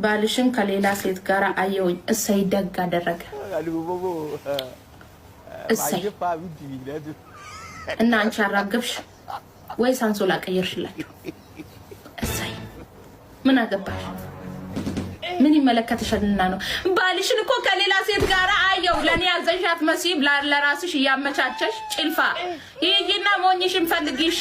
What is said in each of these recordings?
ባልሽን ከሌላ ሴት ጋር አየውኝ እሰይ ደግ አደረገ እሰይ እና አንቺ አራገብሽ ወይስ አንሶላ ቀየርሽላችሁ እሰይ ምን አገባሽ ምን ይመለከተሽና ነው ባልሽን እኮ ከሌላ ሴት ጋር አየው ለኔ ያዘሻት መሲብ ለራስሽ ያመቻቸሽ ጭልፋ ይሄና ሞኝሽን ፈልጊሽ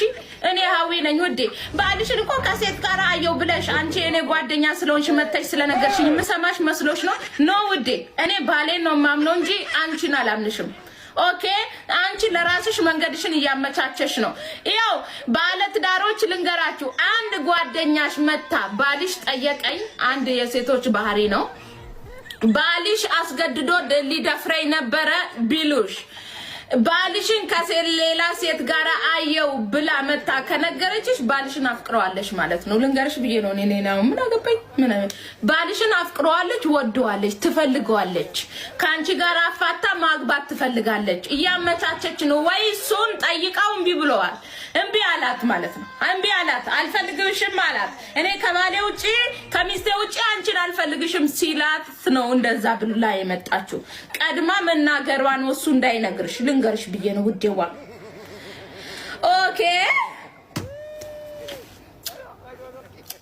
እኔ ሀዊ ነኝ ወዴ ባልሽን እኮ ከሴት ጋር አየው ብለሽ አንቺ እኔ ጓደኛ ስለሆንሽ መተሽ ስለነገርሽኝ ምሰማሽ መስሎሽ ነው ኖ ወዴ እኔ ባሌን ነው ማምነው እንጂ አንቺን አላምንሽም ኦኬ አንቺ ለራስሽ መንገድሽን ያመቻቸሽ ነው ያው ባለት ዳሮች ልንገራችሁ አንድ ጓደኛሽ መታ ባልሽ ጠየቀኝ አንድ የሴቶች ባህሪ ነው ባልሽ አስገድዶ ሊደፍረኝ ነበር ቢሉሽ ባልሽን ከሌላ ሴት ጋር አየው ብላ መታ ከነገረችሽ ባልሽን አፍቅረዋለሽ ማለት ነው ልንገርሽ ብዬ ነው እኔ ነው ምን አገባኝ ምን ባልሽን አፍቅረዋለች ወደዋለች ትፈልገዋለች ካንቺ ጋር አፋታ ማግባት ትፈልጋለች እያመቻቸች ነው ወይ ሱን ጠይቃው እምቢ ብለዋል እምቢ አላት ማለት ነው እምቢ አላት አልፈልግሽም አላት እኔ ከባሌ ውጪ ከሚስቴ ውጪ አንቺን አልፈልግሽም ሲላት ነው እንደዛ ብላ የመጣችው ቀድማ መናገሯን ወሱ እንዳይነግርሽ ልንገርሽ ብዬ ነው ውዴዋ ኦኬ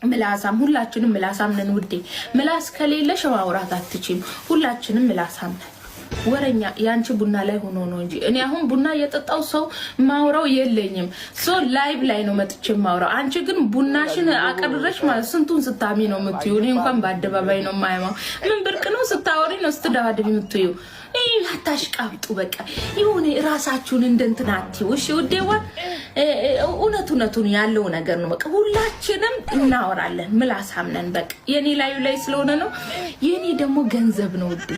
ምላሳም ሁላችንም ምላሳም ነን ውዴ ምላስ ከሌለሽ ማውራት አትችይም ሁላችንም ምላሳም ነን ወረኛ ያንቺ ቡና ላይ ሆኖ ነው እንጂ እኔ አሁን ቡና የጠጣው ሰው ማውራው የለኝም ሶ ላይቭ ላይ ነው መጥቼ ማውራው አንቺ ግን ቡናሽን አቀርረሽ ማለት ስንቱን ስታሚ ነው የምትዩ እኔ እንኳን በአደባባይ ነው ማይማው ምን ብርቅ ነው ስታወሪ ነው ስትደባደብ የምትዩ አታሽቃብጡ በቃ ይሁን ራሳችሁን እንደንትናቲው እሺ ውዴዋ እውነቱን ያለው ነገር ነው በቃ ሁላችንም እናወራለን ምላሳም ነን በቃ የኔ ላይ ስለሆነ ነው የኔ ደግሞ ገንዘብ ነው ውዴ